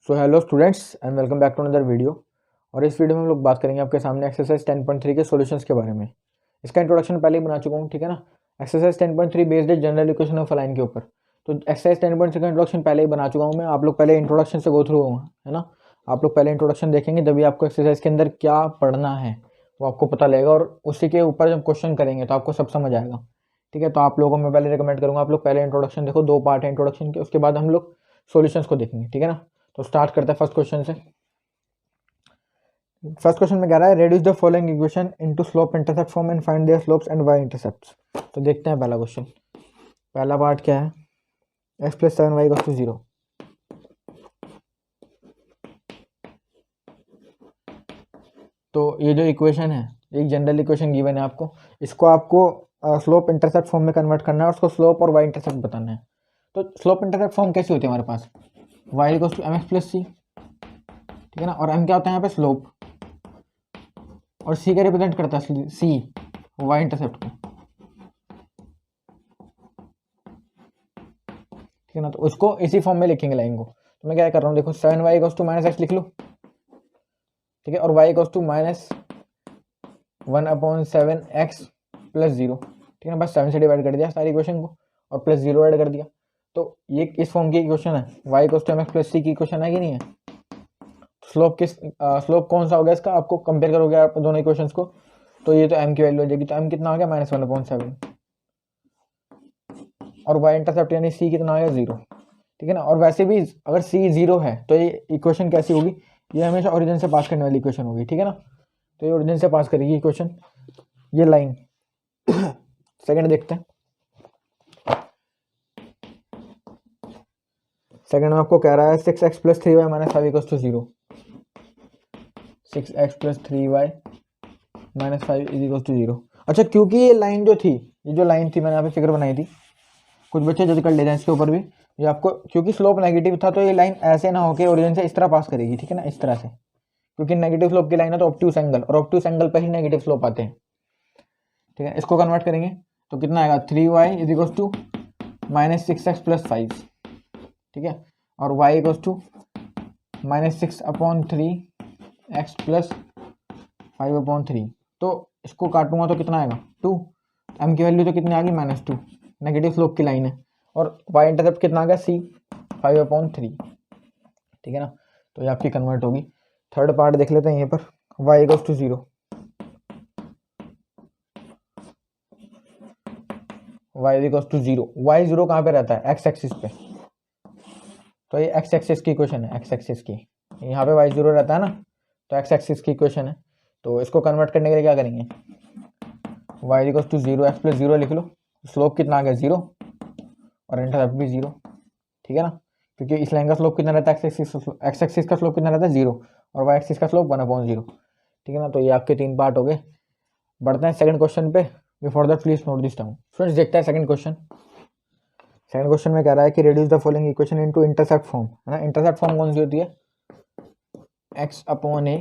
So hello students and welcome back to another video. और इस video में हम लोग बात करेंगे आपके सामने एक्सरसाइज 10.3 के सॉल्यूशंस के बारे में। इसका इंट्रोडक्शन पहले ही बना चुका हूँ, ठीक है ना। एक्सरसाइज 10.3 बेस्ड है general equation of a line के ऊपर। तो एक्सरसाइज 10.3 का इंट्रोडक्शन पहले ही बना चुका हूँ मैं। आप लोग पहले इंट्रोडक्शन से गो थ्रू है ना। आप लोग पहले इंट्रोडक्शन देखेंगे तभी आपको एक्सरसाइज के अंदर क्या पढ़ना है वो आपको पता लगेगा, और उसी के ऊपर जब क्वेश्चन करेंगे तो आपको सब समझ आएगा, ठीक है। तो आप लोगों को मैं पहले रिकमेंड करूँगा आप लोग पहले इंट्रोडक्शन देखो, 2 पार्ट है इंट्रोडक्शन के, उसके बाद हम लोग सॉल्यूशंस को देखेंगे, ठीक है ना। तो स्टार्ट करते हैं फर्स्ट क्वेश्चन से। फर्स्ट क्वेश्चन में कह रहा है reduce the following equation into slope intercept form and find their slopes and y intercepts. तो देखते हैं पहला क्वेश्चन। पहला पार्ट क्या है, x plus 7y equals to 0। तो ये जो इक्वेशन है एक जनरल इक्वेशन गिवन है आपको, इसको आपको स्लोप इंटरसेप्ट फॉर्म में कन्वर्ट करना है और उसको स्लोप और वाई इंटरसेप्ट बताना है। तो स्लोप इंटरसेप्ट फॉर्म कैसी होती है हमारे पास, y equals to mx plus c, ठीक है ना। और m क्या होता है यहाँ पे, स्लोप, और c का रिप्रेजेंट करता है c y इंटरसेप्ट को, ठीक है ना। तो उसको इसी फॉर्म में लिखेंगे लाइन को। तो मैं क्या कर रहा हूँ, देखो 7y equals to minus x लिख लूँ, ठीक है, और y equals to minus 1/7x plus 0, ठीक है ना। बस 7 से डिवाइड कर दिया सारी इक्वेशन को और प्लस 0 ऐड कर दिया। तो ये इस फॉर्म की इक्वेशन है, y equals to mx plus c की इक्वेशन है कि नहीं है। स्लोप स्लोप कौन सा होगा इसका, आपको कंपेयर करोगे आप दोनों इक्वेशंस को, तो ये तो m की वैल्यू हो जाएगी। तो m कितना हो गया, -1/7, और y इंटरसेप्ट यानी c कितना आया, 0, ठीक है ना। और वैसे भी अगर c 0 है तो ये इक्वेशन कैसी होगी, ये हमेशा ओरिजिन से पास करने वाली इक्वेशन होगी, ठीक है ना। तो ये ओरिजिन से पास करेगी इक्वेशन, ये लाइन। सेकंड देखते हैं। सेकंड में आपको कह रहा है 6x plus 3y minus 5 equals to 0। 6x plus 3y minus 5 is equals to 0। अच्छा, क्योंकि ये लाइन जो थी, ये जो लाइन थी मैंने यहाँ पे फिगर बनाई थी, कुछ बच्चे जल्दी कर ले जाएं इसके ऊपर भी। ये आपको क्योंकि स्लोप नेगेटिव था तो ये लाइन ऐसे ना होके ओरिजिन से इस तरह पास करेगी, ठीक है ना, इस तरह से, क्योंकि नेगेटिव स्लोप की लाइन है तो ऑब्ट्यूस एंगल, और ऑब्ट्यूस एंगल पे ही नेगेटिव स्लोप आते हैं, ठीक है। इसको कन्वर्ट करेंगे तो कितना आएगा, 3y is equals to minus 6x plus 5, ठीक है, और y equals to -6/3x plus 5/3। तो इसको काटूंगा तो कितना आएगा, 2। m की वैल्यू तो कितनी आ गई, -2, नेगेटिव स्लोप की लाइन है, और y इंटरसेप्ट कितना आ गया, c 5/3, ठीक है ना। तो ये आपकी कन्वर्ट होगी। थर्ड पार्ट देख लेते हैं यहाँ पर, y equals to 0। y equals to 0, y 0 कहाँ पे रहता है, x एक्सिस पे। तो ये x एक्सिस की इक्वेशन है, x एक्सिस की, यहाँ पे y 0 रहता है ना, तो x एक्सिस की इक्वेशन है। तो इसको कन्वर्ट करने के लिए क्या करेंगे, y equals to 0, x plus 0 लिख लो। स्लोप कितना आ गया, 0, और इंटरसेप्ट भी 0, ठीक है ना। क्योंकि इस लाइन का स्लोप कितना रहता है, x एक्सिस का स्लोप कितना रहता है, 0, और y एक्सिस का स्लोप 1/0, ठीक है ना। तो ये आपके 3 पार्ट हो गए। बढ़ते हैं सेकंड क्वेश्चन पे। Before that please note this down. Friends देखते हैं सेकंड क्वेश्चन। सेकंड क्वेश्चन में कह रहा है कि reduce the following equation into intercept form, है ना। इंटरसेप्ट फॉर्म कौन सी होती है, x/a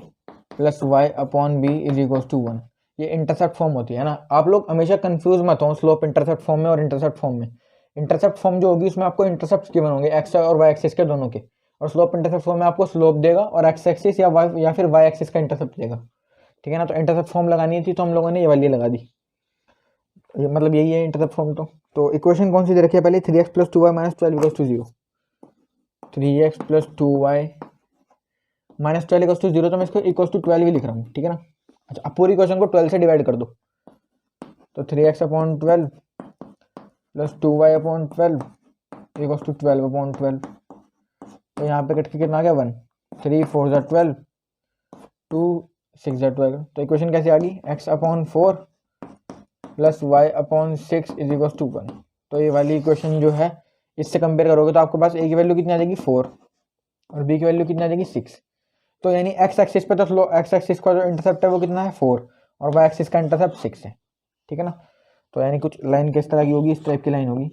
plus y/b is equal to 1। ये इंटरसेप्ट फॉर्म होती है ना। आप लोग हमेशा कंफ्यूज मत हो स्लोप इंटरसेप्ट फॉर्म में और इंटरसेप्ट फॉर्म में। इंटरसेप्ट फॉर्म जो होगी उसमें आपको इंटरसेप्ट गिवन होंगे, एक्स और वाई एक्सिस के दोनों के, और स्लोप इंटरसेप्ट फॉर्म में आपको स्लोप देगा और एक्स एक्सिस या फिर वाई एक्सिस का इंटरसेप्ट देगा, ठीक है ना। तो इंटरसेप्ट फॉर्म लगानी थी तो हम लोगों ने ये वाली लगा दी, ये मतलब यही है इंटरसेप्ट फॉर्म। तो इक्वेशन कौन सी दे रखी है पहले, 3x plus 2y minus 12 equals to 0। 3x plus 2y minus 12 equals to 0, तो मैं इसको इक्वल्स टू 12 ही लिख रहा हूँ, ठीक है ना। अच्छा, अब पूरी इक्वेशन को 12 से डिवाइड कर दो, तो 3x/12 plus 2y/12 equals to 12/12। तो यहाँ पे कट के कितना आ गया, 1, 3 4 ज़ा 12, 2 6 ज़ा 12। तो इक्वेशन कैसे आ गई, x/4 plus y/6 is equal to 1। तो ये वाली इक्वेशन जो है इससे कंपेयर करोगे तो आपके पास a की वैल्यू कितनी आ जाएगी, 4, और b की वैल्यू कितनी आ जाएगी, 6। तो यानी x एक्सिस पे तो x एक्सिस का जो इंटरसेप्ट है वो कितना है, 4, और y एक्सिस का इंटरसेप्ट 6 है, ठीक है ना। तो यानी कुछ लाइन किस तरह की होगी, इस टाइप की लाइन होगी,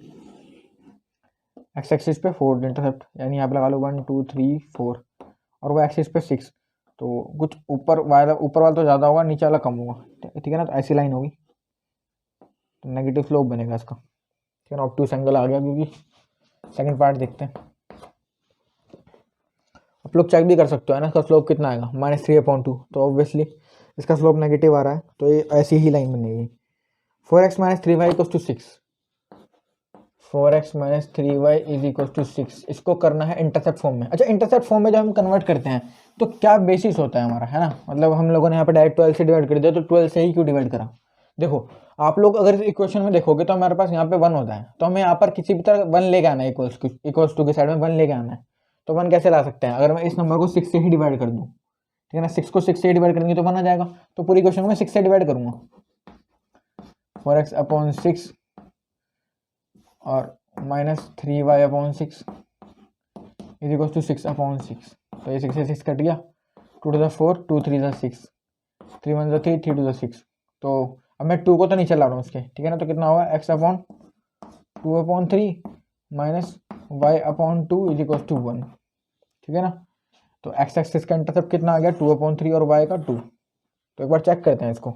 x एक्सिस पे 4 इंटरसेप्ट, यानी यहाँ पे लगा लो 1 2 3 4, और y एक्सिस पे 6। तो कुछ ऊपर वाला तो ज़्यादा होगा, नीचे वाला कम होगा, ठीक है ना। तो ऐसी लाइन होगी, तो नेगेटिव स्लोप बनेगा इसका, ठीक है ना। ऑब्ट्यूस एंगल आ गया, क्योंकि सेकंड पार्ट देखते हैं। आप लोग चेक भी कर सकते हो है ना, इसका स्लोप कितना आएगा -3/2। तो ऑब्वियसली इसका स्लोप नेगेटिव आ रहा है, तो ये ऐसी ही लाइन बनेगी। 4x - 3y = 6। 4x - 3y = 6। इसको करना है इंटरसेप्ट फॉर्म में। अच्छा, इंटरसेप्ट फॉर्म में जब हम कन्वर्ट करते हैं तो क्या बेसिस होता है हमारा, है ना, मतलब हम लोगों ने यहाँ पे डायरेक्ट 12 से डिवाइड कर दिया, तो 12 से ही क्यों डिवाइड करा। देखो आप लोग अगर इक्वेशन में देखोगे तो हमारे पास यहाँ पे 1 होता है, तो हमें यहाँ पर किसी भी तरह 1 लेके आना है, इक्वल्स टू की साइड में 1 लेके आना है। तो 1 कैसे ला सकते हैं, अगर मैं इस नंबर को 6 से ही डिवाइड कर दूँ, ठीक है ना, 6 को 6 से डिवाइड करेंगे तो 1 आ जाएगा। तो पूरी इक्वेशन को मैं 6 से डिवाइड करूँगा, 4x/6 और -3y/6 = 6/6। तो ये 6 से 6 कट गया, 2 to the 4, 2 3 the 6, 3 1 the 3, 3 2 the 6। तो अब मैं 2 को तो नीचे ला रहा हूँ उसके, ठीक है ना, तो कितना होगा x/2/3 -y/2 = 1, ठीक है ना। तो x एक्सिस का इंटरसेप्ट कितना आ गया 2/3 और y का 2। तो एक बार चेक करते हैं इसको,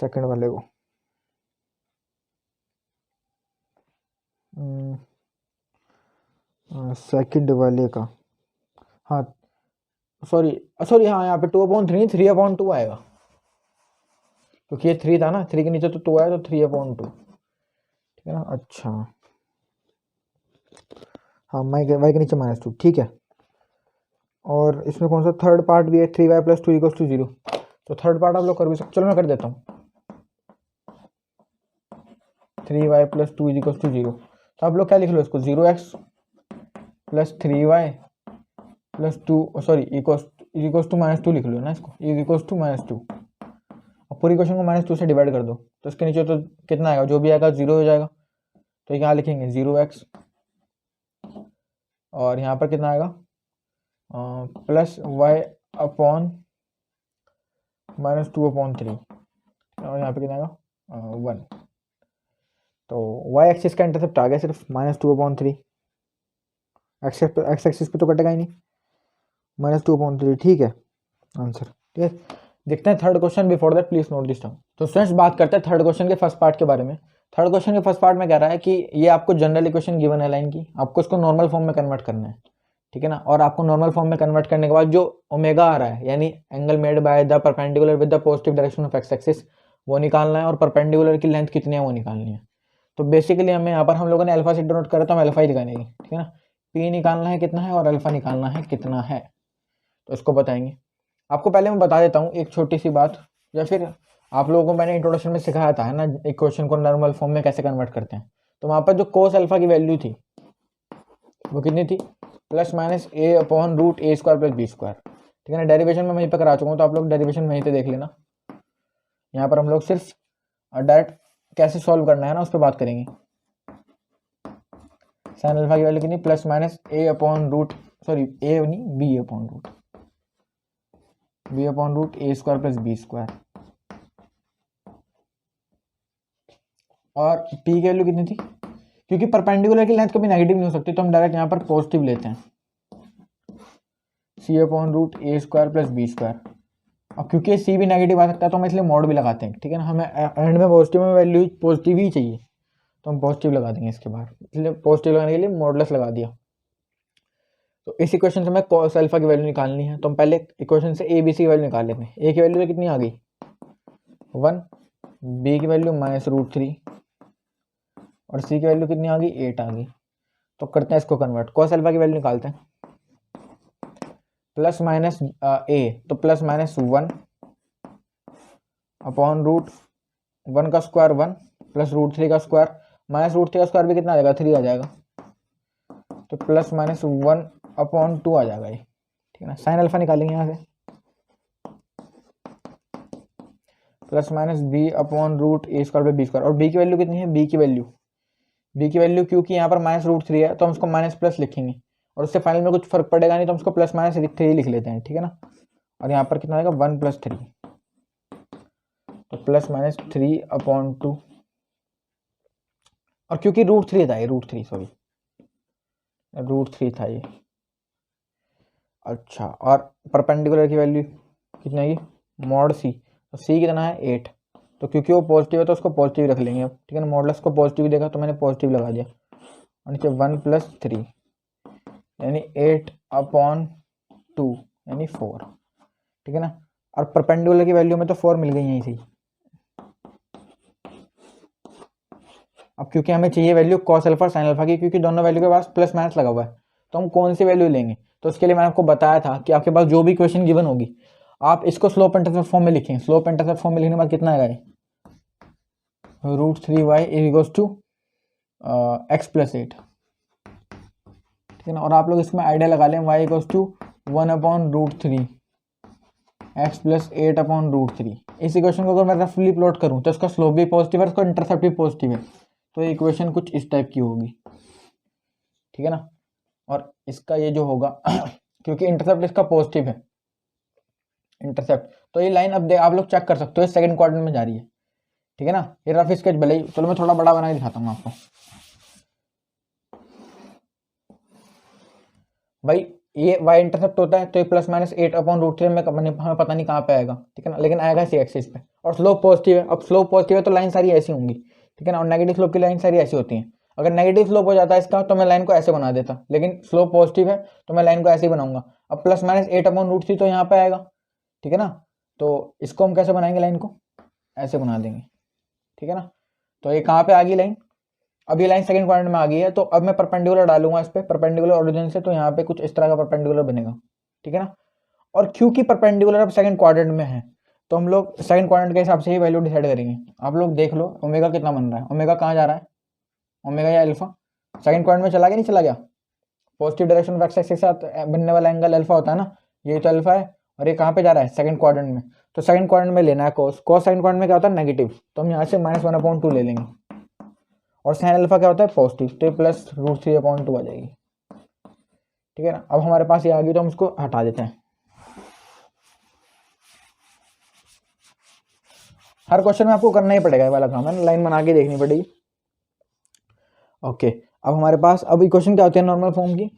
सेकंड वाले को। सेकंड वाले का, हाँ सॉरी हाँ, यहाँ पे 2/3 3/2 आएगा, क्योंकि ये 3 था ना, 3 के नीचे तो 2 आया, तो 3/2, ठीक है ना। अच्छा हाँ, y के नीचे -2, ठीक है। और इसमें कौन सा थर्ड पार्ट भी है, 3y + 2 = 0। तो थर्ड पार्ट आप लोग कर भी सकते, चलो मैं कर देता हूँ, 3y + 2 = 0। तो आप लोग क्या लिख लो इसको, 0x + 3y + 2 सॉरी = -2 लिख लो ना इसको, = -2। अब पूरी क्वेश्चन को -2 से डिवाइड कर दो, तो इसके नीचे तो कितना आएगा, जो भी आएगा 0 हो जाएगा। तो यहाँ लिखेंगे 0x, और यहाँ पर कितना आएगा +y/(-2/3), और यहाँ पे कितना आएगा 1। तो y एक्सिस का इंटरसेप्ट आ गया सिर्फ -2/3, एक्स एक्सिस पे तो कटेगा ही नहीं, -2/3, ठीक है आंसर, ठीक है। देखते हैं third question, before that please note this term. तो फ्रेंड्स बात करते हैं थर्ड क्वेश्चन के फर्स्ट पार्ट के बारे में। थर्ड क्वेश्चन के फर्स्ट पार्ट में कह रहा है कि ये आपको जनरल इक्वेशन गिवन है लाइन की, आपको इसको नॉर्मल फॉर्म में कन्वर्ट करना है, ठीक है ना। और आपको नॉर्मल फॉर्म में कन्वर्ट करने के बाद जो ओमेगा आ रहा है, यानी angle made by the perpendicular with the positive direction of x axis, वो निकालना है, और परपेंडिकुलर की लेंथ कितनी है वो निकालनी है। तो बेसिकली हमें यहाँ पर हम लोगों ने अल्फा से डिनोट करा, तो हम अल्फा ही लगाएंगे, ठीक है ना। पी निकालना है कितना है, और अल्फा निकालना है कितना है, तो इसको बताएंगे। आपको पहले मैं बता देता हूँ एक छोटी सी बात, या फिर आप लोगों को मैंने इंट्रोडक्शन में सिखाया था, है ना, इक्वेशन को नॉर्मल फॉर्म में कैसे कन्वर्ट करते हैं। तो वहाँ पर जो कोस अल्फा की वैल्यू थी वो कितनी थी, +-a/√a² + b², ठीक है ना। डेरिवेशन में वहीं पर करा चुका हूँ, तो आप लोग डेरिवेशन वहीं पे देख लेना। यहाँ पर हम लोग सिर्फ डायरेक्ट कैसे सॉल्व करना है ना उस पर बात करेंगे। साइन अल्फा की वैल्यू कितनी, +-a/√, सॉरी a नहीं, b/√a² + b²। और p की वैल्यू कितनी थी, क्योंकि परपेंडिकुलर की लेंथ कभी नेगेटिव नहीं हो सकती, तो हम डायरेक्ट यहाँ पर पॉजिटिव लेते हैं, c/√a² + b²। अब क्योंकि c भी नेगेटिव आ सकता है, तो हम इसलिए मॉड भी लगाते हैं, ठीक है ना। हमें एंड में पॉजिटिव में वैल्यू पॉजिटिव ही चाहिए, तो हम पॉजिटिव लगा देंगे इसके बाहर, इसलिए पॉजिटिव लगाने के लिए मॉडलेस लगा दिया। तो इस इक्वेशन से हमें cos अल्फा की वैल्यू निकालनी है, तो हम पहले इक्वेशन से a b c की वैल्यू निकाल लेते हैं। a की वैल्यू तो कितनी आ गई 1, b की वैल्यू -√3, और c की वैल्यू कितनी आ गई 8 आ गई। तो करते हैं इसको कन्वर्ट, cos अल्फा की वैल्यू निकालते हैं, +-a, तो +-1/√1 का स्क्वायर 1 +√3 का स्क्वायर, -√3 का स्क्वायर भी कितना आ जाएगा 3 आ जाएगा, तो +-1/2 आ जाएगा ये, ठीक है ना। साइन अल्फा निकालेंगे यहाँ से, +-b/√a² + b²। और b की वैल्यू कितनी है, b की वैल्यू क्योंकि यहाँ पर -√3 है, तो हम उसको माइनस प्लस लिखेंगे, और उससे फाइनल में कुछ फर्क पड़ेगा नहीं, तो हम उसको +-3 लिख लेते हैं, ठीक है ना। और यहाँ पर कितना आएगा 1 + 3, तो +-3/2। और क्योंकि √3 था ये, √3 था ये। अच्छा, और परपेंडिकुलर की वैल्यू कितनी आएगी mod c, तो c कितना है 8, तो क्योंकि वो पॉजिटिव है तो उसको पॉजिटिव रख लेंगे, ठीक है ना। मॉडल्स को पॉजिटिव देगा तो मैंने पॉजिटिव लगा दिया, और नीचे 1 + 3 यानी 8/3 2 यानी 4, ठीक है ना। और परपेंडिकुलर की वैल्यू में तो 4 मिल गई यहीं से। अब क्योंकि हमें चाहिए वैल्यू कॉस अल्फा और साइन अल्फा की, क्योंकि दोनों वैल्यू के पास प्लस माइनस लगा हुआ है, तो हम कौन सी वैल्यू लेंगे। तो उसके लिए मैंने आपको बताया था कि आपके पास जो भी क्वेश्चन गिवन होगी आप इसको स्लोप इंटरसेप्ट फॉर्म में लिखें। स्लोप इंटरसेप्ट फॉर्म में लिखने के बाद कितना आएगा, √3y इक्वल्स टू x+8, ठीक है ना। और आप लोग इसमें आइडिया लगा लें y इक्वल्स टू 1/√3 x+8/√3। इस इक्वेशन को अगर मैं रफली प्लॉट करूं तो इसका स्लोप भी पॉजिटिव है, इसका इंटरसेप्ट भी पॉजिटिव है, तो ये इक्वेशन कुछ इस टाइप की होगी, ठीक है ना। और इसका ये जो होगा क्योंकि इंटरसेप्ट इसका पॉजिटिव है इंटरसेप्ट, तो ये लाइन अब आप लोग चेक कर सकते हो सेकंड क्वाड्रेंट में जा रही है, ठीक है ना। ये रफ स्केच भले ही, चलो मैं थोड़ा बड़ा बना के दिखाता हूँ आपको। भाई ये y इंटरसेप्ट होता है तो ये +-8/√3 में हमें पता नहीं कहाँ पे आएगा, ठीक है ना, लेकिन आएगा इसी एक्सिस पे। और स्लोप पॉजिटिव है, अब स्लोप पॉजिटिव है तो लाइन सारी ऐसी होंगी, ठीक है ना। और नेगेटिव स्लोप की लाइन सारी ऐसी होती हैं। अगर नेगेटिव स्लोप हो जाता है इसका तो मैं लाइन को ऐसे बना देता, लेकिन स्लोप पॉजिटिव है तो मैं लाइन को ऐसे ही बनाऊंगा। अब +-8/√3 तो यहाँ पे आएगा, ठीक है ना। तो इसको हम कैसे बनाएंगे, लाइन को ऐसे बना देंगे, ठीक है ना। तो ये कहाँ पे आ गई लाइन, अब ये लाइन सेकंड क्वाड्रेंट में आ गई है, तो अब मैं परपेंडिकुलर डालूंगा इस पे, परपेंडिकुलर ओरिजिन से, तो यहाँ पे कुछ इस तरह का परपेंडिकुलर बनेगा, ठीक है ना। और क्योंकि परपेंडिकुलर अब सेकंड क्वाड्रेंट में है तो हम लोग सेकंड क्वाड्रेंट के हिसाब से ही वैल्यू डिसाइड करेंगे। आप लोग देख लो ओमेगा कितना बन रहा है, ओमेगा कहाँ जा रहा है, ओमेगा या अल्फा सेकंड क्वाड्रेंट में चला गया, नहीं चला गया। पॉजिटिव डायरेक्शन में एक्स एक्सिस के साथ बनने वाला एंगल अल्फा होता है ना, ये तो अल्फा है, और ये कहाँ पे जा रहा है, सेकंड क्वाड्रेंट में। तो सेकंड क्वाड्रेंट में लेना है कोस, कोस सेकंड क्वाड्रेंट में क्या होता है, नेगेटिव, तो हम यहाँ से -1/2 ले लेंगे। और साइन अल्फा क्या होता है, पॉजिटिव, तो ये +√3/2 आ जाएगी, ठीक है ना। अब हमारे पास ये आ गई तो हम इसको हटा देते हैं। हर क्वेश्चन में आपको करना ही पड़ेगा ये वाला काम है ना, लाइन बना के देखनी पड़ेगी। ओके, अब हमारे पास अब इक्वेशन क्या होती है नॉर्मल फॉर्म की,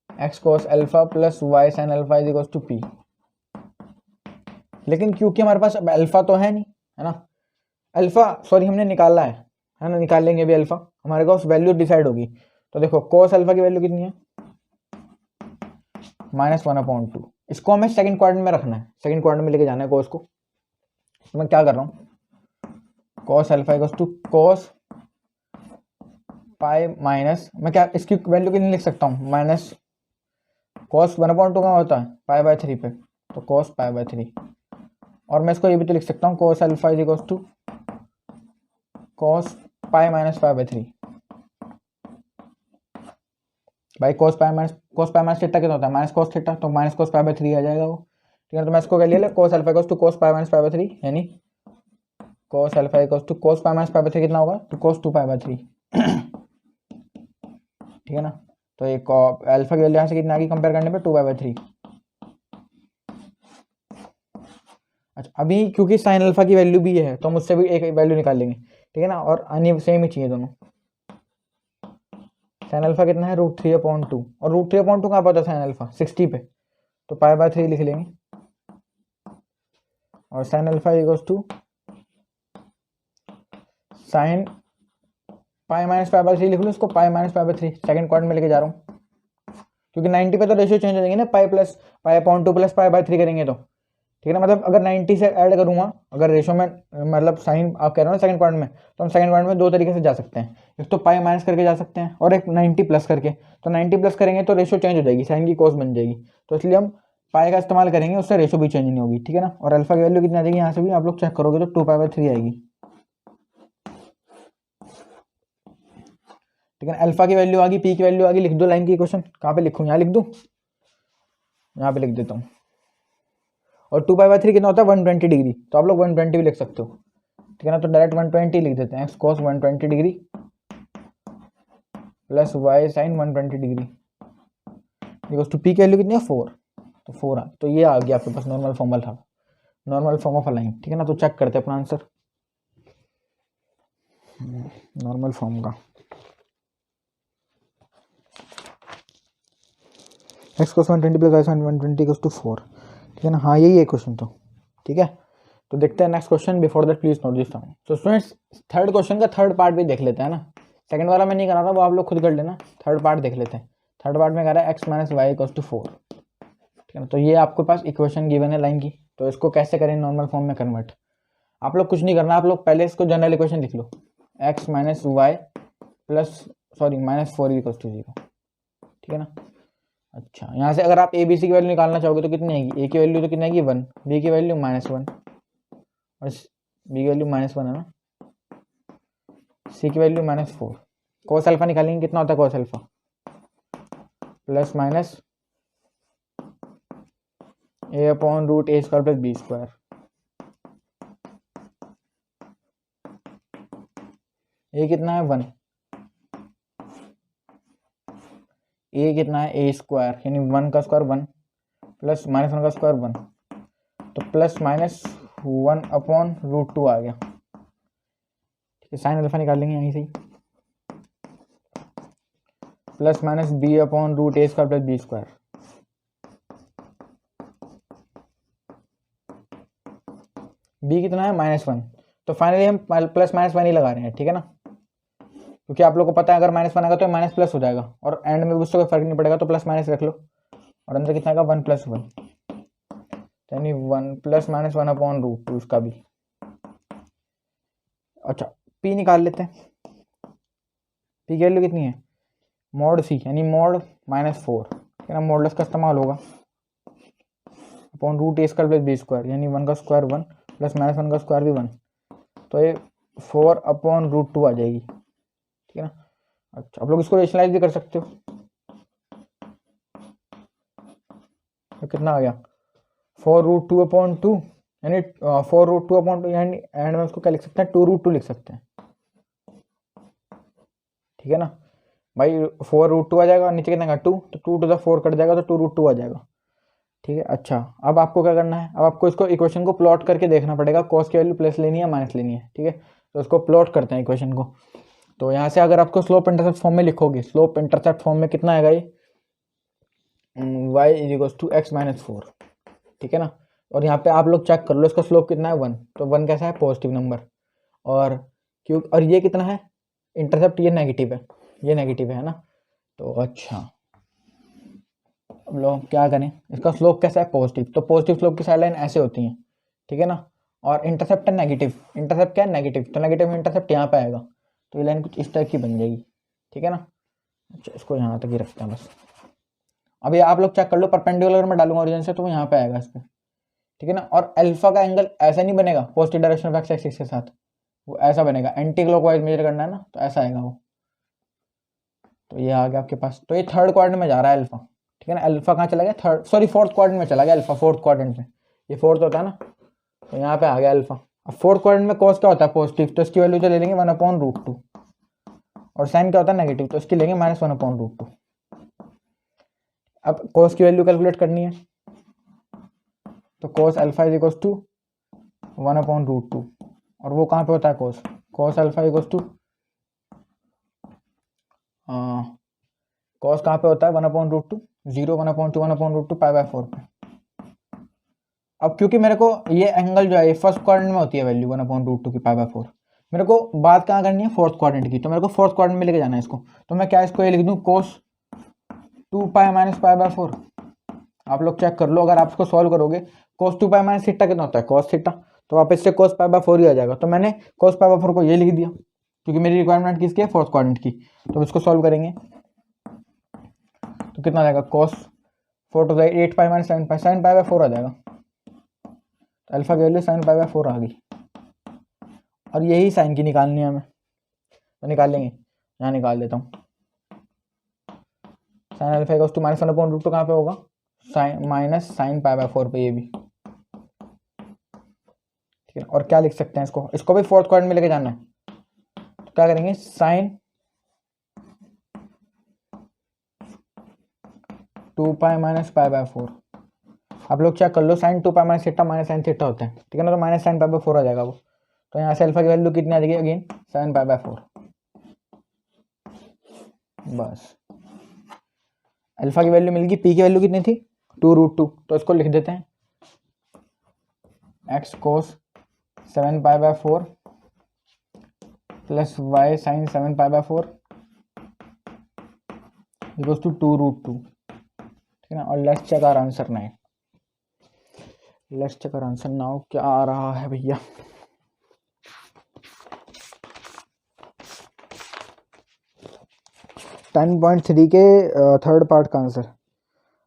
x cos alpha plus y sin alpha is equals to p। लेकिन क्योंकि हमारे पास अब अल्फा तो है नहीं, है ना, अल्फा सॉरी हमने निकाला है ना, निकाल लेंगे अभी अल्फा, हमारे पास वैल्यू डिसाइड होगी। तो देखो cos अल्फा की वैल्यू कितनी है, -1/2। इसको हमें सेकंड क्वाड्रेंट में रखना है, सेकंड क्वाड्रेंट में लेके जाना है cos को। तो मैं क्या कर रहा हूँ, cos alpha equals to cos pi minus, मैं क्या इसकी वैल्यू कितनी लिख सकता हूँ, माइनस cos 1/2 का होता है π/3 पे, तो cos π/3। और मैं इसको ये भी तो लिख सकता हूँ cos alpha is equals to cos pi minus π/3। भाई cos पाई माइनस थीटा कितना होता है, माइनस cos थीटा, तो माइनस cos π/3 आ जाएगा वो, ठीक है। तो मैं इसको क्या ले लिया, cos alpha equals to cos pi minus π/3, यानी cos alpha equals to cos pi minus π/3 कितना होगा, तो cos 2π/3, ठीक है ना। तो एक अल्फा की वैल्यू यहाँ से कितना आ गई कंपेयर करने पे, 2π/3। अच्छा, अभी क्योंकि साइन अल्फा की वैल्यू भी है तो हम उससे भी एक वैल्यू निकाल लेंगे, ठीक है ना। और अन्य सेम ही चाहिए दोनों। साइन अल्फा कितना है, √3/2, और √3/2 कहाँ पर होता है साइन अल्फा, 60 पे, तो π/3 लिख लेंगे। और sine alpha equals to sine pi minus π/3 लिख लो, इसको पाई माइनस π/3 सेकंड क्वाड्रेंट में लेके जा रहा हूँ, क्योंकि 90 पे तो रेशियो चेंज हो जाएंगे ना, π/2 प्लस π/3 करेंगे तो, ठीक है ना। मतलब अगर 90 से ऐड करूँगा, अगर रेशियो में मतलब साइन आप कह रहे हो ना सेकंड क्वाड्रेंट में, तो हम सेकंड क्वाड्रेंट में दो तरीके से जा सकते हैं, एक तो पाई माइनस करके जा सकते हैं और एक 90 प्लस करके। तो 90 प्लस करेंगे तो रेशियो चेंज हो जाएगी, साइन की कॉस बन जाएगी, तो इसलिए हम पाई का इस्तेमाल करेंगे, उससे रेशियो भी चेंज नहीं होगी, ठीक है ना। और अल्फा की वैल्यू कितनी आ जाएगी, यहाँ से भी आप लोग चेक करोगे तो 2π/3 आएगी, ठीक है। अल्फा की वैल्यू आ गई, पी की वैल्यू आ गई, लिख दो लाइन की इक्वेशन। कहाँ पे लिखूँ, यहाँ लिख दूँ, यहाँ पे लिख देता हूँ। और 2π/3 कितना होता है, 120 डिग्री, तो आप लोग 120 भी लिख सकते हो, ठीक है ना। तो डायरेक्ट 120 लिख देते हैं, x cos 120 degree plus y sin 120 degree equals to p की वैल्यू कितनी है, 4, तो 4 आ, तो ये आ गया आपके पास नॉर्मल फॉर्मल था, normal form of a line, ठीक है ना। तो चेक करते हैं अपना आंसर नॉर्मल फॉर्म का, x cos 120 plus y sin 120 equals to 4, ठीक है ना। हाँ यही है क्वेश्चन तो, ठीक है। तो देखते हैं next question, before that please note this down. तो स्टूडेंट्स थर्ड क्वेश्चन का थर्ड पार्ट भी देख लेते हैं ना, सेकंड वाला मैं नहीं करा था, वो आप लोग खुद कर लेना, थर्ड पार्ट देख लेते हैं। थर्ड पार्ट में कह रहा है x minus y equals to 4, ठीक है ना। तो ये आपके पास इक्वेशन गिवन है लाइन की, तो इसको कैसे करें नॉर्मल फॉर्म में कन्वर्ट। आप लोग कुछ नहीं करना, आप लोग पहले इसको जनरल इक्वेशन लिख लो, x minus y minus 4 equals to 0, ठीक है ना। अच्छा, यहाँ से अगर आप ए बी सी की वैल्यू निकालना चाहोगे तो कितनी आएगी, ए की वैल्यू तो कितनी आएगी 1, बी की वैल्यू -1 और बी की वैल्यू -1 है ना, सी की वैल्यू -4। कोस अल्फा निकालेंगे, कितना होता है cos alpha, plus minus A upon root a square plus b square. A कितना है 1, ए कितना है ए स्क्वायर यानी 1 का स्क्वायर 1 प्लस -1 का स्क्वायर 1, तो प्लस माइनस 1 अपॉन रूट 2 आ गया, ठीक है। साइन अल्फा निकाल लेंगे यहीं से ही, plus minus b upon root a square plus b square. B कितना है -1, तो फाइनली हम प्लस -1 ही लगा रहे हैं, ठीक है ना, क्योंकि आप लोग को पता है अगर -1 आएगा तो माइनस प्लस हो जाएगा और एंड में उससे कोई फर्क नहीं पड़ेगा, तो प्लस माइनस रख लो और अंदर कितना आएगा 1 + 1, यानी 1 प्लस -1 अपॉन रूट 2 उसका भी। अच्छा, पी निकाल लेते हैं, पी की वैल्यू कितनी है मॉड सी यानी मॉड -4, ठीक है ना, मॉडल्स का इस्तेमाल होगा upon root a square plus b square यानी 1 का स्क्वायर 1 प्लस -1 का स्क्वायर भी 1, तो ये 4 अपॉन रूट 2 आ जाएगी, ठीक है ना। अच्छा, आप लोग इसको रेशनलाइज भी कर सकते हो, तो कितना आ गया 4√2/2 यानी 4√2/2 यानी एंड में उसको क्या लिख सकते हैं 2√2 लिख सकते हैं, ठीक है ना भाई। 4√2 आ जाएगा, नीचे कितना 2, तो 2 to the 4 कट जाएगा तो 2√2 आ जाएगा, ठीक है। अच्छा, अब आपको क्या करना है, अब आपको इसको इक्वेशन को प्लॉट करके देखना पड़ेगा, कॉस की वैल्यू प्लस लेनी है माइनस लेनी है, ठीक है। तो उसको प्लॉट करते हैं इक्वेशन को। तो यहाँ से अगर आपको स्लोप इंटरसेप्ट फॉर्म में लिखोगे, स्लोप इंटरसेप्ट फॉर्म में कितना आएगा ये y = x - 4, ठीक है ना। और यहाँ पे आप लोग चेक कर लो इसका स्लोप कितना है 1, तो 1 कैसा है पॉजिटिव नंबर, और क्यों, और ये कितना है इंटरसेप्ट, ये नेगेटिव है, ये नेगेटिव है ना। तो अच्छा, अब लोग क्या करें, इसका स्लोप कैसा है पॉजिटिव, तो पॉजिटिव स्लोप की साइड लाइन ऐसे होती हैं, ठीक है ना। और इंटरसेप्ट है नेगेटिव, इंटरसेप्ट क्या है नेगेटिव, तो नेगेटिव में इंटरसेप्ट यहाँ पे आएगा, तो ये लाइन कुछ इस टाइप की बन जाएगी, ठीक है ना। अच्छा, इसको यहाँ तक ही रखते हैं बस। अभी आप लोग चेक कर लो, परपेंडिकुलर में डालूंगा ओरिजिन से तो यहाँ पे आएगा इस पर, ठीक है ना। और अल्फा का एंगल ऐसा नहीं बनेगा positive direction of x axis के साथ, वो ऐसा बनेगा, एंटी क्लॉकवाइज मेजर करना है ना, तो ऐसा आएगा वो। तो ये आ गया आपके पास, तो ये थर्ड क्वाड्रेंट में जा रहा है अल्फा, ठीक है ना। अल्फा कहाँ चला गया, फोर्थ क्वाड्रेंट में चला गया अल्फा, फोर्थ क्वाड्रेंट में, ये फोर्थ होता है ना, तो यहाँ पे आ गया अल्फा। अब फोर्थ क्वाड्रेंट में कॉस क्या होता है पॉजिटिव, तो इसकी वैल्यू तो ले लेंगे 1/√2, और साइन क्या होता है नेगेटिव, तो इसकी लेंगे -1/√2। अब कॉस की वैल्यू कैलकुलेट करनी है, तो कॉस अल्फा = 1/√2, और वो कहाँ पे होता है कॉस अल्फा कॉस कहाँ पे होता है 1/√2, 0 1/2 1/√2 π/4 पे। अब क्योंकि मेरे को ये एंगल जो है फर्स्ट क्वाड्रेंट में होती है वैल्यू 1/√2 की π/4, मेरे को बात कहाँ करनी है फोर्थ क्वाड्रेंट की, तो मेरे को फोर्थ क्वाड्रेंट में लेके जाना है इसको, तो मैं क्या इसको ये लिख दूँ cos 2π - π/4। आप लोग चेक कर लो, अगर आप इसको सॉल्व करोगे cos 2π - θ कितना होता है cos θ, तो वापस से cos π/4 ही आ जाएगा, तो मैंने cos π/4 को ये लिख दिया, क्योंकि मेरी रिक्वायरमेंट किसकी है फोर्थ क्वाड्रेंट की। तो इसको सॉल्व करेंगे तो कितना आ जाएगा cos 4 to the 8π - sin π/4 आ जाएगा, तो अल्फा की वैल्यू sin π/4 आ गई, और यही साइन की निकालनी है हमें, तो निकाल लेंगे, यहाँ निकाल देता हूँ। साइन अल्फा = -1/√2 कहाँ पे होगा -sin π/4 पे, ये भी ठीक है। और क्या लिख सकते हैं इसको भी फोर्थ क्वाड्रेंट में लेके जाना है, तो क्या करेंगे sin 2π - π/4। आप लोग चेक कर लो, sin 2π - θ -sin θ होता है, ठीक है ना, तो -sin π/4 आ जाएगा वो। तो यहाँ से अल्फा की वैल्यू कितनी आ जाएगी अगेन sin π/4, बस अल्फा की वैल्यू मिल गई। पी की वैल्यू कितनी थी 2√2, तो इसको लिख देते हैं x cos 7 π/4 plus y sin 7 π/4 equals to 2√2, ठीक है ना। और let's check our answer now. Let's check our answer now, क्या आ रहा है भैया। 10.3 के थर्ड पार्ट का आंसर।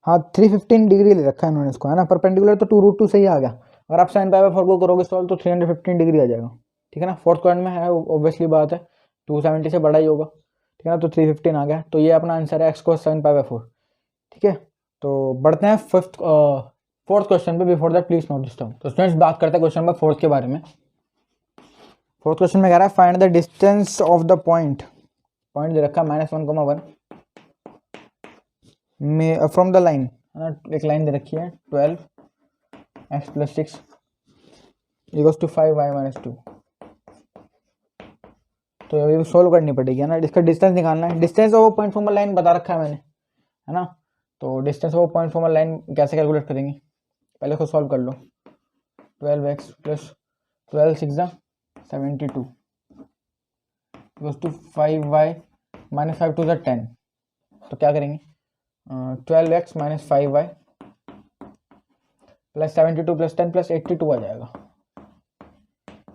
हाँ 315 डिग्री ले रखा है इन्होंने इसको, है ना। परपेंडिकुलर तो 2√2 से ही आ गया। अगर आप साइन पाई बाय 4 को करोगे सॉल्व तो 315 डिग्री आ जाएगा, ठीक है ना। फोर्थ क्वाड्रेंट में है, ऑब्वियसली बात है, 270 से बड़ा ही होगा, ठीक है ना। तो 315 आ गया, तो ये अपना आंसर है x cos sine pi by 4, ठीक है। तो बढ़ते हैं फोर्थ क्वेश्चन पे। Before that please note this term. तो स्टूडेंट्स बात करते हैं क्वेश्चन नंबर 4 के बारे में। फोर्थ क्वेश्चन में कह रहा है find the distance of the point दे रखा है -1,1 में फ्रॉम द लाइन, है ना। एक लाइन दे रखी है 12x + 6 इक्वल्स टू 5y - 2। तो अभी सोल्व करनी पड़ेगी, है ना। इसका डिस्टेंस निकालना है। Distance of point from a line बता रखा है मैंने, है ना। तो distance of point from a line कैसे कैलकुलेट करेंगे, पहले इसको सॉल्व कर लो। 12x + 12 × 6 = 72 equals to 5y - 5 × 2 = 10। तो क्या करेंगे, 12x - 5y + 72 + 10 + 82 आ जाएगा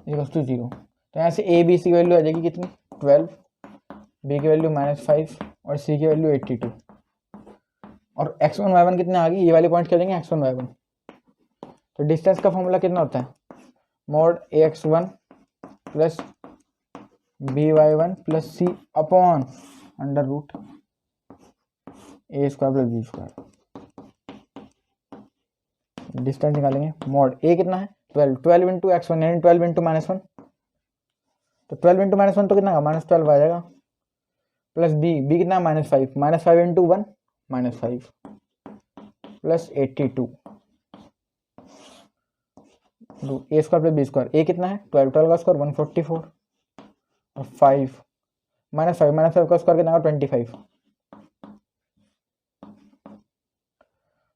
इक्वल्स टू 0। तो यहाँ से ए बी सी की वैल्यू आ जाएगी कितनी, 12, बी की वैल्यू -5 और सी की वैल्यू 82। और x1 y1 कितने आ गई, ये वाले पॉइंट क्या देंगे x1 y1। तो डिस्टेंस का फॉर्मूला कितना होता है, mod ax1 + by1 + c upon √a² + b²। Distance निकालेंगे, mod a कितना है 12 इंटू x1 यानी 12 इंटू -1। तो 12 इंटू -1 तो कितना का -12 आ जाएगा, प्लस b कितना है -5, -5 इंटू 1 -5 + 82 a² + b²। a कितना है 12, 12 का स्क्वायर 144 और 5 -5 का स्क्वायर कितना 25।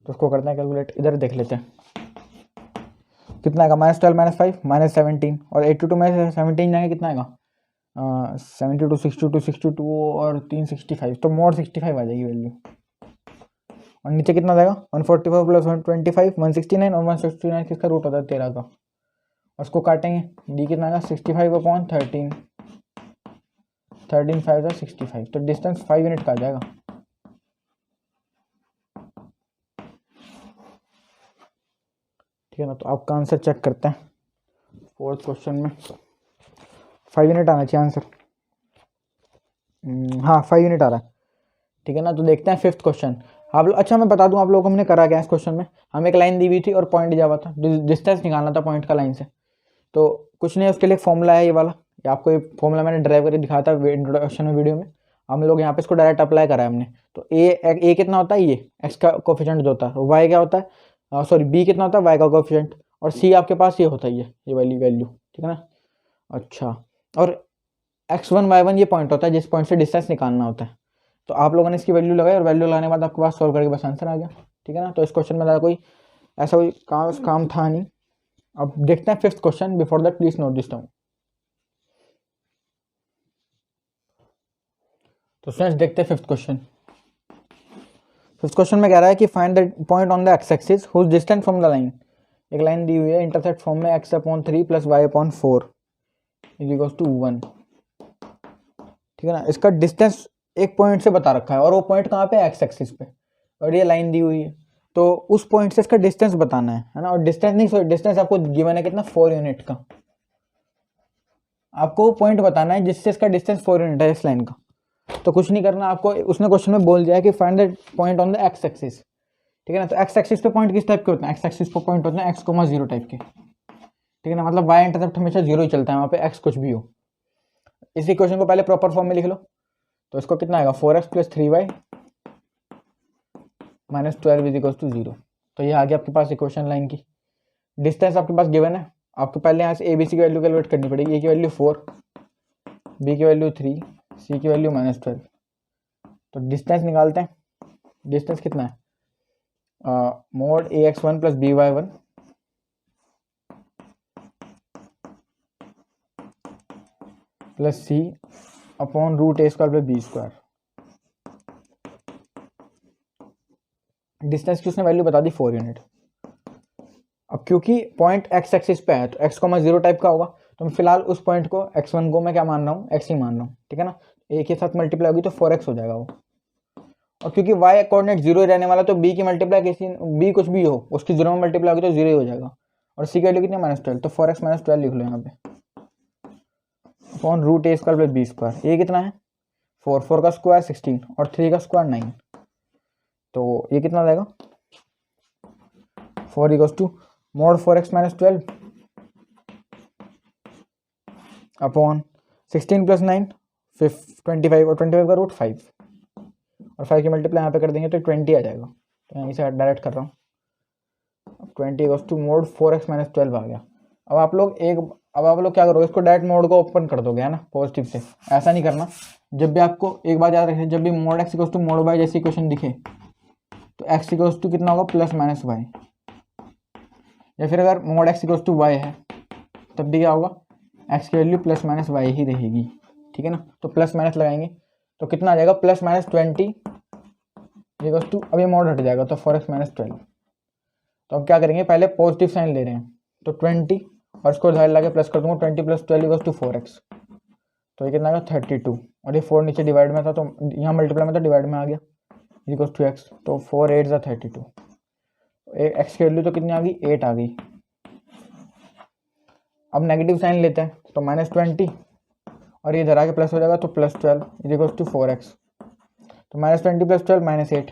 तो उसको करते हैं कैलकुलेट, इधर देख लेते हैं कितना आएगा, -12 - 5 -17 और 82 में से 17 जाएंगे कितना आएगा, 72 62 62 और 3 65। तो mod 65 आ जाएगी वैल्यू। और नीचे कितना जाएगा 144 + 125 169 और 169 किसका रूट होता है 13 का। और उसको काटेंगे, d कितना आएगा 65/13, 13 5 65। तो डिस्टेंस 5 यूनिट का आ जाएगा। ठीक है ना। तो आपका आंसर चेक करते हैं फोर्थ क्वेश्चन में। 5 यूनिट आना चाहिए आंसर, हाँ 5 यूनिट आ रहा है, ठीक है ना। तो देखते हैं फिफ्थ क्वेश्चन। आप लोग, अच्छा मैं बता दूं आप लोगों को हमने करा क्या इस क्वेश्चन में। हमें एक लाइन दी हुई थी और पॉइंट दिया हुआ था, डिस्टेंस निकालना था पॉइंट का लाइन से। तो कुछ नहीं, उसके लिए फॉर्मूला है ये वाला, ये आपको ये फॉर्मूला मैंने ड्राइव करके दिखाया था इंट्रोडक्शन में वीडियो में। हम लोग यहाँ पे इसको डायरेक्ट अप्लाई करा है हमने। तो ए कितना होता है, ये एक्स का कोफिशिएंट जो होता है, वाई क्या होता है, सॉरी बी कितना होता है वाई का कोफिशिएंट, और सी आपके पास ये होता है ये वाली वैल्यू, ठीक है ना। अच्छा, और x1 y1 ये पॉइंट होता है जिस पॉइंट से डिस्टेंस निकालना होता है। तो आप लोगों ने इसकी वैल्यू लगाई और वैल्यू लगाने के बाद आपके पास सॉल्व करके बस आंसर आ गया, ठीक है ना। तो इस क्वेश्चन में ज़्यादा कोई ऐसा कोई काम था नहीं। अब देखते हैं fifth question. Before that please note this down. तो फ्रेंड्स देखते हैं फिफ्थ क्वेश्चन। फिफ्थ क्वेश्चन में कह रहा है कि find the point on the x axis whose distance from the line. एक लाइन दी हुई है इंटरसेक्ट फॉर्म में x/3 + y/4 = 1, ठीक है ना। इसका डिस्टेंस एक पॉइंट से बता रखा है और वो पॉइंट कहाँ पे है एक्स एक्सिस पे, और ये लाइन दी हुई है। तो उस पॉइंट से इसका डिस्टेंस बताना है ना। और डिस्टेंस नहीं, सॉरी डिस्टेंस आपको गिवन है कितना 4 यूनिट का। आपको पॉइंट बताना है जिससे इसका डिस्टेंस 4 यूनिट है इस लाइन का। तो कुछ नहीं करना आपको, उसने क्वेश्चन में बोल दिया है कि find the point on the x axis, ठीक है ना। तो एक्स एक्सिस पे पॉइंट किस टाइप के होते हैं, एक्स एक्सिस पे पॉइंट होते हैं x,0 टाइप के, ठीक है ना। मतलब y इंटरसेप्ट हमेशा 0 ही चलता है वहाँ पे, x कुछ भी हो। इसी क्वेश्चन को पहले प्रॉपर फॉर्म में लिख लो। तो इसको कितना आएगा 4x + 3y - 12 = 0। तो ये आ गया आपके पास इक्वेशन लाइन की। डिस्टेंस आपके पास गिवन है, आपको पहले यहाँ से ए बी सी की वैल्यू कैलकुलेट करनी पड़ेगी। ए की वैल्यू 4, बी की वैल्यू 3, सी की वैल्यू -12। तो डिस्टेंस निकालते हैं। डिस्टेंस कितना है, mod ax1 + by1 + c upon √a² + b²। Distance की उसने वैल्यू बता दी 4 यूनिट। अब क्योंकि पॉइंट एक्स एक्सिस पे है तो एक्स कॉमा 0 टाइप का होगा, तो मैं फिलहाल उस पॉइंट को x1 को मैं क्या मान रहा हूँ, x ही मान रहा हूँ, ठीक है ना। एक के साथ मल्टीप्लाई होगी तो 4x हो जाएगा वो। और क्योंकि y कोऑर्डिनेट 0 ही रहने वाला तो b की मल्टीप्लाई किसी b कुछ भी हो उसकी 0 में मल्टीप्लाई होगी तो 0 ही हो जाएगा। और c की वैल्यू कितनी -12, तो 4x - 12 लिख लो यहाँ पे अपॉन रूट a² + b²। ये कितना है 4, 4 का स्क्वायर 16 और 3 का स्क्वायर 9, तो ये कितना रहेगा 4 = mod 4x - 12 अपॉन 16 + 9 25 और 25 का रूट 5 और 5 की मल्टीप्लाई यहाँ पे कर देंगे तो 20 आ जाएगा। तो यहीं से डायरेक्ट कर रहा हूँ। 20 = mod 4x - 12 आ गया। अब आप लोग क्या करोगे, इसको डायरेक्ट मोड को ओपन कर दोगे, है ना, पॉजिटिव से। ऐसा नहीं करना, जब भी आपको एक बात याद रखें, जब भी mod x = mod y जैसी क्वेश्चन दिखे तो x = कितना होगा +-y, या फिर अगर mod x = y है तब भी क्या होगा, x की वैल्यू +-y ही रहेगी, ठीक है ना। तो प्लस माइनस लगाएंगे तो कितना आ जाएगा +-20 अब ये मोड हट जाएगा तो 4x - 12। तो अब क्या करेंगे, पहले पॉजिटिव साइन ले रहे हैं तो 20 और इसको इधर लगा के प्लस कर दूंगा, 20 + 12 = 4x। तो ये कितना आएगा 32 और ये 4 नीचे डिवाइड में था तो यहाँ मल्टीप्लाई में तो डिवाइड में आ गया = x। तो 4 8 = 32, x की वैल्यू तो कितनी आ गई 8 आ गई। अब नेगेटिव साइन लेते हैं तो -20 और ये इधर आके प्लस हो जाएगा तो +12 = 4x। तो -20 + 12 -8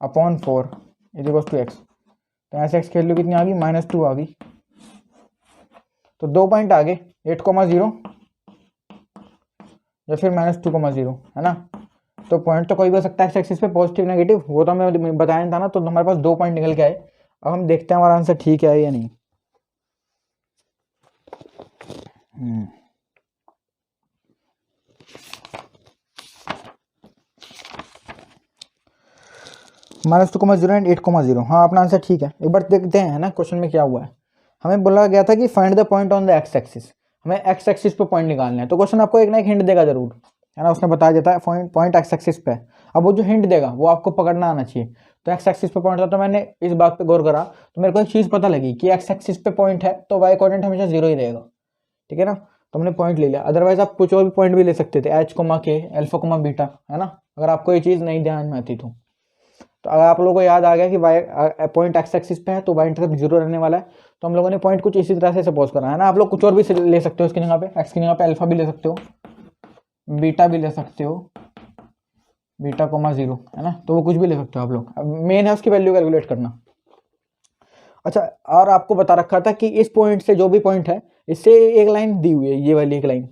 अपॉन 4 = x। तो यहाँ से x की वैल्यू कितनी आ गई -2 आ गई। तो 2 पॉइंट आगे 8,0 या फिर -2,0, है ना। तो पॉइंट तो कोई भी हो सकता है एक्स एक्सिस पे, पॉजिटिव नेगेटिव, वो तो हमें बताया था ना। तो हमारे पास 2 पॉइंट निकल के आए। अब हम देखते हैं हमारा आंसर ठीक है या नहीं। -2,0 एंड 8,0। हाँ, अपना आंसर ठीक है। एक बार देखते हैं, है ना, क्वेश्चन में क्या हुआ है। हमें बोला गया था कि find the point on the x axis, हमें एक्स एक्सिस पे पॉइंट निकालना है। तो क्वेश्चन आपको एक ना एक हिंट देगा जरूर, है ना। उसने बता देता है पॉइंट एक्स एक्सिस पे। अब वो जो हिंट देगा वो आपको पकड़ना आना चाहिए। तो एक्स एक्सिस पे पॉइंट था, तो मैंने इस बात पे गौर करा तो मेरे को एक चीज़ पता लगी कि एक्स एक्सिस पे पॉइंट है तो वाई कोऑर्डिनेट हमेशा 0 ही रहेगा, ठीक है ना। तो हमने पॉइंट ले लिया। अदरवाइज आप कुछ और भी पॉइंट भी ले सकते थे, h, k, अल्फा, बीटा, है ना, अगर आपको ये चीज़ नहीं ध्यान में आती तो अगर आप लोगों को याद आ गया कि वाई पॉइंट एक्स एक्सिस पे है तो वाई इंटरसेप्ट 0 रहने वाला है। तो हम लोगों ने पॉइंट कुछ इसी तरह से सपोज करा, है ना। आप लोग कुछ और भी ले सकते हो इसकी जगह पे, एक्स की जगह पे अल्फा भी ले सकते हो, बीटा भी ले सकते हो, बीटा, 0, है ना। तो वो कुछ भी ले सकते हो आप लोग। अब मेन है उसकी वैल्यू कैलकुलेट करना। अच्छा, और आपको बता रखा था कि इस पॉइंट से जो भी पॉइंट है इससे एक लाइन दी हुई है, ये वाली एक लाइन,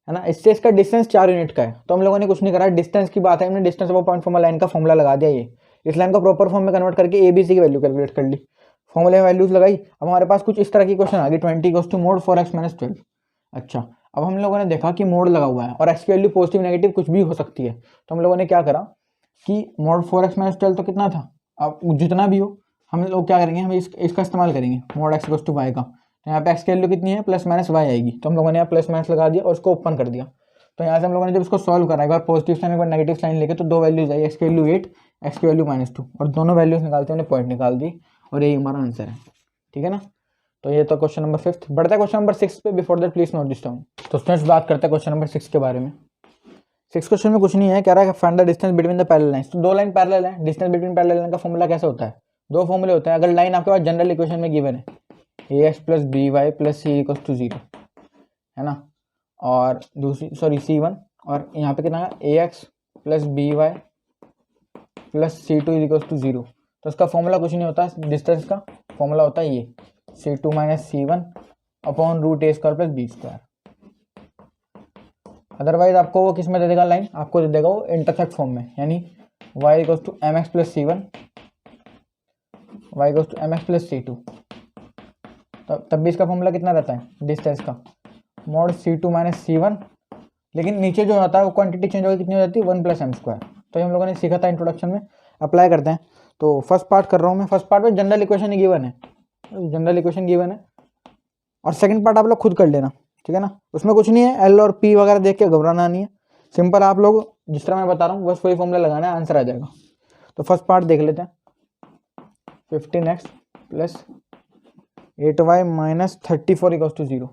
है ना, इससे इसका डिस्टेंस 4 यूनिट का है। तो हम लोगों ने कुछ नहीं करा, डिस्टेंस की बात है, हमने distance of point formula line का फॉर्मूला लगा दिया। ये इस लाइन को प्रॉपर फॉर्म में कन्वर्ट करके ABC की वैल्यू कैलकुलेट कर ली, फॉर्मूले में वैल्यूज लगाई। अब हमारे पास कुछ इस तरह की क्वेश्चन आ गई, 20 = mod 4x - 12। अच्छा, अब हम लोगों ने देखा कि मोड लगा हुआ है और x की वैल्यू पॉजिटिव नेगेटिव कुछ भी हो सकती है। तो हम लोगों ने क्या करा कि mod 4x - 12 तो कितना था, अब जितना भी हो हम लोग क्या करेंगे, हम इसका इस्तेमाल करेंगे mod x = y का। तो यहाँ पे x की वैल्यू कितनी है +-y आएगी। तो हम लोगों ने यहाँ +- लगा दिया और उसको ओपन कर दिया। तो यहाँ से हम लोगों ने जब इसको सॉल्व करा, एक बार पॉजिटिव साइन एक बार नेगेटिव साइन लेके, तो 2 वैल्यूज आई, x की वैल्यू 8, x की वैल्यू -2, और दोनों वैल्यूज निकालते हमने पॉइंट निकाल दी और यही हमारा आंसर है, ठीक है ना। तो ये तो क्वेश्चन नंबर 5। बढ़ता है क्वेश्चन नंबर 6 पे। Before that please note this down. तो स्टूडेंट्स बात करते हैं क्वेश्चन नंबर 6 के बारे में। 6 क्वेश्चन में कुछ नहीं है, कह रहा है find the distance between the parallel lines. तो 2 लाइन पैरेलल है, डिस्टेंस बिटवीन पैरेलल लाइन का फॉर्मूला कैसे होता है, 2 फॉर्मूले होते हैं। अगर लाइन आपके पास जनरल इक्वेशन में गिवन है ax + by + c = 0, है ना, और दूसरी C1, और यहाँ पे कितना है ax + by + c2 = 0। तो इसका फॉर्मूला कुछ नहीं होता, डिस्टेंस का फॉर्मूला होता है ये c2 - c1 upon √a² + b²। Otherwise आपको वो किस में दे देगा लाइन, आपको दे देगा वो इंटरसेक्ट फॉर्म में, यानी y = mx + c1, y = mx + c2। तब भी इसका फॉर्मूला कितना रहता है डिस्टेंस का, mod c2 - c1, लेकिन नीचे जो होता है वो क्वांटिटी चेंज होगी, कितनी हो जाती है 1 + m²। तो हम लोगों ने सीखा था इंट्रोडक्शन में, अप्लाई करते हैं। तो फर्स्ट पार्ट कर रहा हूँ मैं। फर्स्ट पार्ट में जनरल इक्वेशन ही गिवन है, जनरल इक्वेशन गिवन है, और सेकंड पार्ट आप लोग खुद कर लेना, ठीक है ना। उसमें कुछ नहीं है, एल और पी वगैरह देख के घबराना नहीं है, सिंपल आप लोग जिस तरह मैं बता रहा हूँ बस वही फॉर्मूला लगाना है, आंसर आ जाएगा। तो फर्स्ट पार्ट देख लेते हैं, 15x plus 8y minus 34 equals to 0,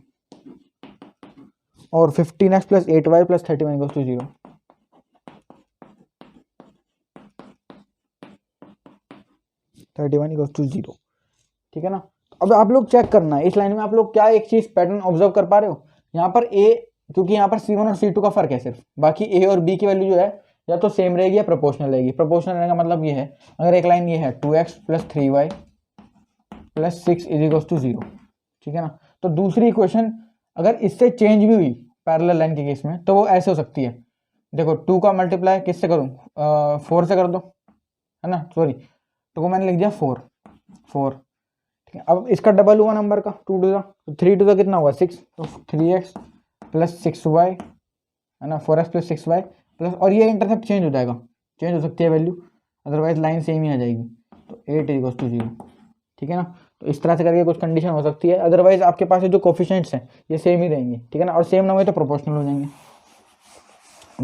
और 15x plus 8y plus 31 equals to 0। ठीक है ना। अब आप लोग चेक करना है इस लाइन में आप लोग क्या एक चीज पैटर्न ऑब्जर्व कर पा रहे हो, यहाँ पर ए, क्योंकि यहाँ पर C1 और C2 का फर्क है सिर्फ, बाकी ए और बी की वैल्यू जो है या तो सेम रहेगी या प्रोपोर्शनल रहेगी। प्रोपोर्शनल रहने का मतलब ये है, अगर एक लाइन ये है 2x plus 3y plus 6 is equals to 0, ठीक है ना, तो दूसरी इक्वेशन अगर इससे चेंज भी हुई पैरेलल लाइन के केस में तो वो ऐसे हो सकती है, देखो 2 का मल्टीप्लाई किससे करूँ, 4 से कर दो, है ना, सॉरी 2 को मैंने लिख दिया 4, ठीक है। अब इसका डबल हुआ नंबर का 2 टू द, तो 3 टू द कितना हुआ 6, तो 3x प्लस 6y, है ना, 4x प्लस 6y प्लस, और ये इंटरसेप्ट चेंज हो जाएगा, चेंज हो सकती है वैल्यू, अदरवाइज लाइन सेम ही आ जाएगी, तो 8 इक्वल्स टू 0, ठीक है ना। तो इस तरह से करके कुछ कंडीशन हो सकती है, अदरवाइज आपके पास जो कोफिशिएंट्स हैं ये सेम ही रहेंगे, ठीक है ना, और सेम ना हुए तो प्रोपोर्शनल हो जाएंगे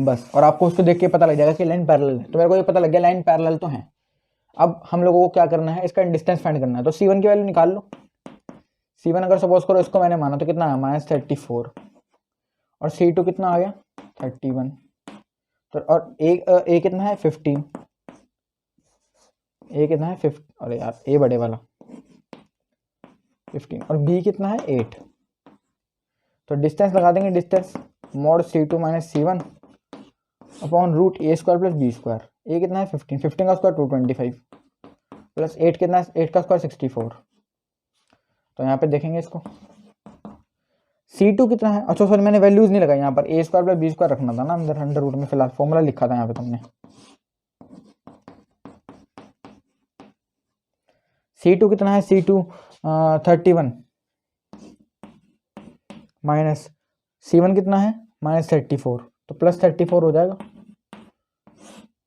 बस, और आपको उसको देख के पता लग जाएगा कि लाइन पैरेलल है। तो मेरे को ये पता लग गया लाइन पैरेलल तो है। अब हम लोगों को क्या करना है, इसका डिस्टेंस फाइंड करना है, तो C1 की वैल्यू निकाल लो। C1 अगर सपोज करो इसको मैंने माना तो कितना है -34, और C2 कितना आ गया 31, तो और ए कितना है 15, ए कितना है 50, अरे यार ए बड़े वाला 15, और बी कितना है 8, तो डिस्टेंस लगा देंगे, distance mod C2 minus C1 upon root a square plus b square. A कितना है 15, 15 का स्क्वायर 225 प्लस 8 कितना है, 8 का स्क्वायर 64, तो यहाँ पे देखेंगे इसको C2 कितना है, अच्छा सॉरी मैंने वैल्यूज नहीं लगाई यहाँ पर, ए स्क्वायर प्लस बी स्क्वायर रखना था ना अंदर, अंडर रूट में फिलहाल फॉर्मूला लिखा था यहाँ पे तुमने। C2 कितना है, C2 31 माइनस C1 कितना है -34, तो प्लस 34 हो जाएगा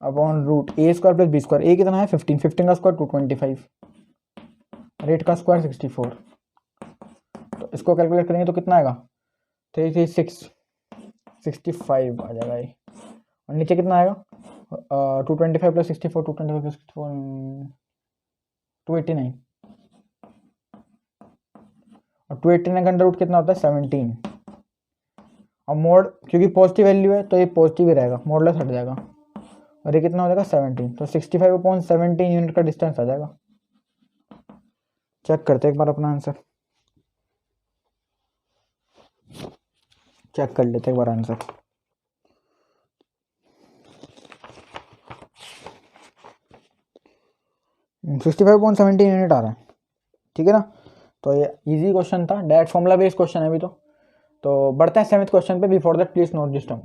upon root a square plus b square. A कितना है 15, 15 का स्क्वायर 225 और 8 का स्क्वायर 64, तो इसको कैलकुलेट करेंगे तो कितना आएगा 33665 आ जाएगा ये, और नीचे कितना आएगा 225 प्लस 64, 225 प्लस 64 289, और 289 का अंडर रूट कितना होता है 17, और मोड क्योंकि पॉजिटिव वैल्यू है तो ये पॉजिटिव ही रहेगा, मॉडलेस हट जाएगा, और ये कितना हो जाएगा 17, तो 65/17 यूनिट का डिस्टेंस आ जाएगा। चेक करते हैं एक बार अपना आंसर, चेक कर लेते हैं एक बार आंसर। hmm, 65/17 यूनिट आ रहा है, ठीक है ना। तो ये इजी क्वेश्चन था, डायरेक्ट फॉर्मूला बेस्ड क्वेश्चन है अभी तो बढ़ते हैं 7th क्वेश्चन पे। Before that please note this term,